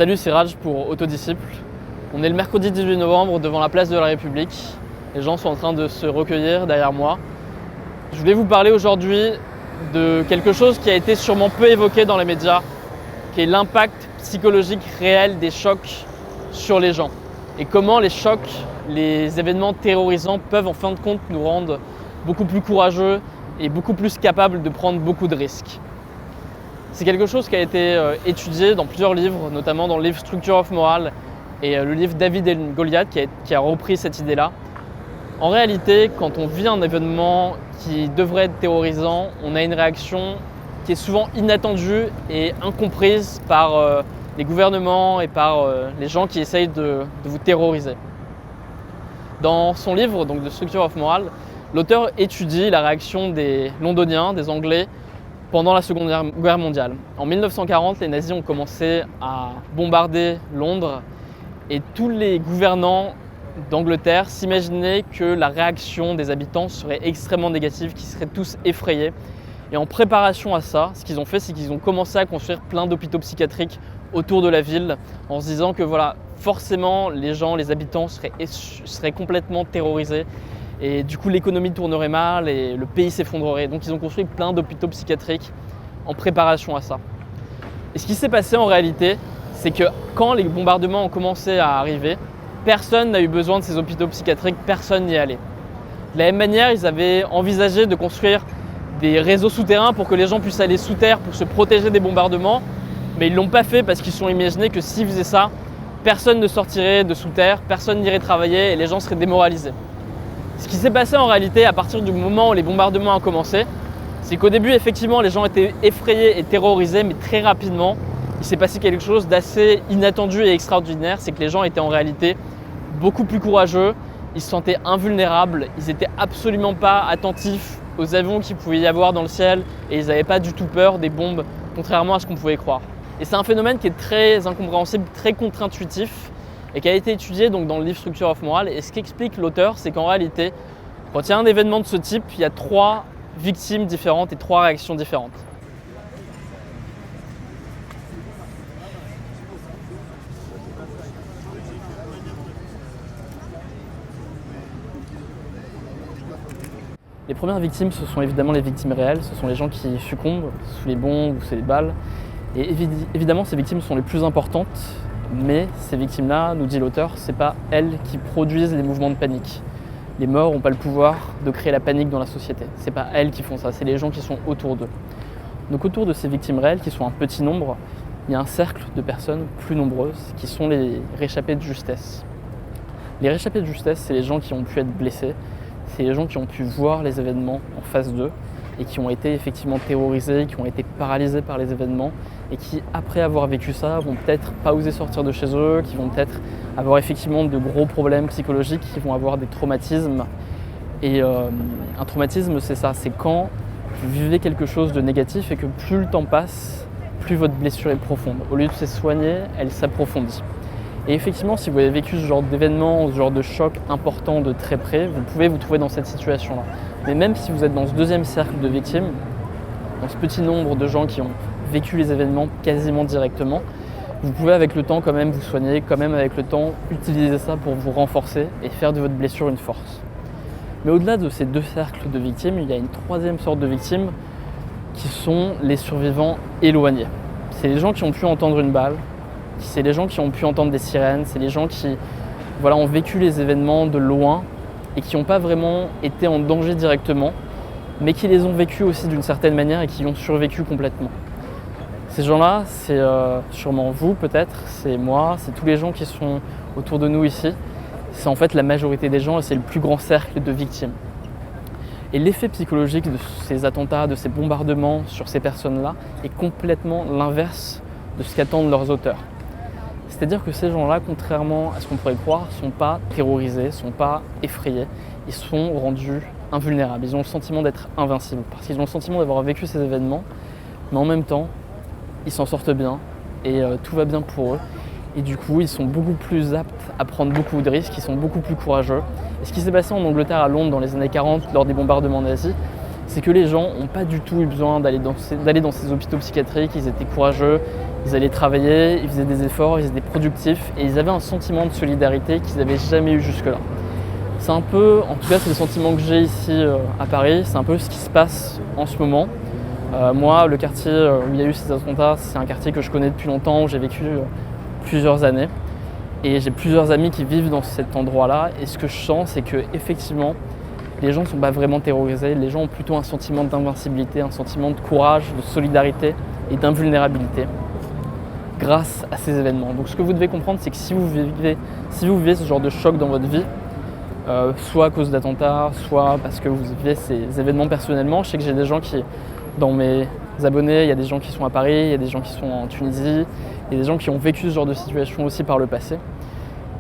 Salut, c'est Raj pour Autodisciple. On est le mercredi 18 novembre devant la place de la République. Les gens sont en train de se recueillir derrière moi. Je voulais vous parler aujourd'hui de quelque chose qui a été sûrement peu évoqué dans les médias, qui est l'impact psychologique réel des chocs sur les gens. Et comment les chocs, les événements terrorisants peuvent en fin de compte nous rendre beaucoup plus courageux et beaucoup plus capables de prendre beaucoup de risques. C'est quelque chose qui a été étudié dans plusieurs livres, notamment dans le livre Structure of Morale et le livre David et Goliath qui a repris cette idée-là. En réalité, quand on vit un événement qui devrait être terrorisant, on a une réaction qui est souvent inattendue et incomprise par les gouvernements et par les gens qui essayent de vous terroriser. Dans son livre, donc de Structure of Morale, l'auteur étudie la réaction des Londoniens, des Anglais, pendant la Seconde Guerre mondiale. En 1940, les nazis ont commencé à bombarder Londres et tous les gouvernants d'Angleterre s'imaginaient que la réaction des habitants serait extrêmement négative, qu'ils seraient tous effrayés. Et en préparation à ça, ce qu'ils ont fait, c'est qu'ils ont commencé à construire plein d'hôpitaux psychiatriques autour de la ville en se disant que voilà, forcément les gens, les habitants seraient complètement terrorisés. Et du coup, l'économie tournerait mal et le pays s'effondrerait. Donc, ils ont construit plein d'hôpitaux psychiatriques en préparation à ça. Et ce qui s'est passé en réalité, c'est que quand les bombardements ont commencé à arriver, personne n'a eu besoin de ces hôpitaux psychiatriques, personne n'y allait. De la même manière, ils avaient envisagé de construire des réseaux souterrains pour que les gens puissent aller sous terre pour se protéger des bombardements, mais ils ne l'ont pas fait parce qu'ils se sont imaginés que s'ils faisaient ça, personne ne sortirait de sous terre, personne n'irait travailler et les gens seraient démoralisés. Ce qui s'est passé en réalité à partir du moment où les bombardements ont commencé, c'est qu'au début, effectivement, les gens étaient effrayés et terrorisés, mais très rapidement, il s'est passé quelque chose d'assez inattendu et extraordinaire, c'est que les gens étaient en réalité beaucoup plus courageux, ils se sentaient invulnérables, ils n'étaient absolument pas attentifs aux avions qu'il pouvait y avoir dans le ciel et ils n'avaient pas du tout peur des bombes, contrairement à ce qu'on pouvait croire. Et c'est un phénomène qui est très incompréhensible, très contre-intuitif, et qui a été étudié donc, dans le livre Structure of Morale. Et ce qu'explique l'auteur, c'est qu'en réalité, quand il y a un événement de ce type, il y a 3 victimes différentes et 3 réactions différentes. Les premières victimes, ce sont évidemment les victimes réelles, ce sont les gens qui succombent sous les bombes ou sous les balles. Et évidemment, ces victimes sont les plus importantes. Mais ces victimes-là, nous dit l'auteur, c'est pas elles qui produisent les mouvements de panique. Les morts n'ont pas le pouvoir de créer la panique dans la société. C'est pas elles qui font ça, c'est les gens qui sont autour d'eux. Donc autour de ces victimes réelles, qui sont un petit nombre, il y a un cercle de personnes plus nombreuses qui sont les réchappés de justesse. Les réchappés de justesse, c'est les gens qui ont pu être blessés, c'est les gens qui ont pu voir les événements en face d'eux et qui ont été effectivement terrorisés, qui ont été paralysés par les événements et qui, après avoir vécu ça, vont peut-être pas oser sortir de chez eux, qui vont peut-être avoir effectivement de gros problèmes psychologiques, qui vont avoir des traumatismes. Et un traumatisme, c'est ça, c'est quand vous vivez quelque chose de négatif et que plus le temps passe, plus votre blessure est profonde. Au lieu de se soigner, elle s'approfondit. Et effectivement, si vous avez vécu ce genre d'événement, ce genre de choc important de très près, vous pouvez vous trouver dans cette situation-là. Mais même si vous êtes dans ce deuxième cercle de victimes, dans ce petit nombre de gens qui ont vécu les événements quasiment directement, vous pouvez avec le temps quand même vous soigner, quand même avec le temps utiliser ça pour vous renforcer et faire de votre blessure une force. Mais au-delà de ces 2 cercles de victimes, il y a une 3e sorte de victimes qui sont les survivants éloignés. C'est les gens qui ont pu entendre une balle, c'est les gens qui ont pu entendre des sirènes, c'est les gens qui ont vécu les événements de loin et qui n'ont pas vraiment été en danger directement, mais qui les ont vécus aussi d'une certaine manière et qui ont survécu complètement. Ces gens-là, c'est sûrement vous peut-être, c'est moi, c'est tous les gens qui sont autour de nous ici. C'est en fait la majorité des gens et c'est le plus grand cercle de victimes. Et l'effet psychologique de ces attentats, de ces bombardements sur ces personnes-là est complètement l'inverse de ce qu'attendent leurs auteurs. C'est-à-dire que ces gens-là, contrairement à ce qu'on pourrait croire, ne sont pas terrorisés, ne sont pas effrayés, ils sont rendus invulnérables. Ils ont le sentiment d'être invincibles parce qu'ils ont le sentiment d'avoir vécu ces événements, mais en même temps, ils s'en sortent bien et tout va bien pour eux. Et du coup, ils sont beaucoup plus aptes à prendre beaucoup de risques, ils sont beaucoup plus courageux. Et ce qui s'est passé en Angleterre à Londres dans les années 40 lors des bombardements nazis, c'est que les gens n'ont pas du tout eu besoin d'aller dans ces hôpitaux psychiatriques. Ils étaient courageux, ils allaient travailler, ils faisaient des efforts, ils étaient productifs et ils avaient un sentiment de solidarité qu'ils n'avaient jamais eu jusque-là. C'est un peu, en tout cas c'est le sentiment que j'ai ici à Paris, c'est un peu ce qui se passe en ce moment. Moi, le quartier où il y a eu ces attentats, c'est un quartier que je connais depuis longtemps, où j'ai vécu plusieurs années. Et j'ai plusieurs amis qui vivent dans cet endroit-là. Et ce que je sens, c'est que effectivement, les gens ne sont pas vraiment terrorisés. Les gens ont plutôt un sentiment d'invincibilité, un sentiment de courage, de solidarité et d'invulnérabilité grâce à ces événements. Donc ce que vous devez comprendre, c'est que si vous vivez ce genre de choc dans votre vie, soit à cause d'attentats, soit parce que vous vivez ces événements personnellement. Je sais que j'ai des gens qui, dans mes abonnés, il y a des gens qui sont à Paris, il y a des gens qui sont en Tunisie, il y a des gens qui ont vécu ce genre de situation aussi par le passé.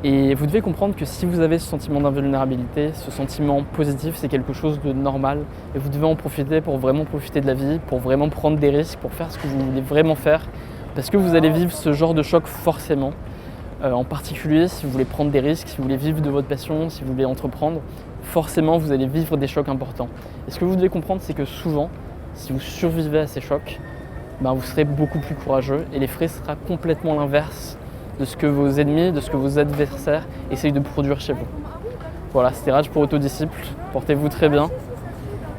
Et vous devez comprendre que si vous avez ce sentiment d'invulnérabilité, ce sentiment positif, c'est quelque chose de normal. Et vous devez en profiter pour vraiment profiter de la vie, pour vraiment prendre des risques, pour faire ce que vous voulez vraiment faire. Parce que vous allez vivre ce genre de choc forcément. En particulier, si vous voulez prendre des risques, si vous voulez vivre de votre passion, si vous voulez entreprendre, forcément vous allez vivre des chocs importants. Et ce que vous devez comprendre, c'est que souvent, si vous survivez à ces chocs, vous serez beaucoup plus courageux et l'effet sera complètement l'inverse de ce que vos ennemis, de ce que vos adversaires essayent de produire chez vous. Voilà, c'était Raj pour Autodisciple. Portez-vous très bien.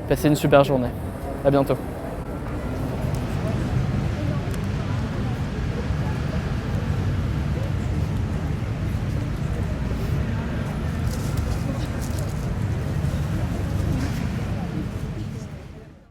Passez une super journée. À bientôt.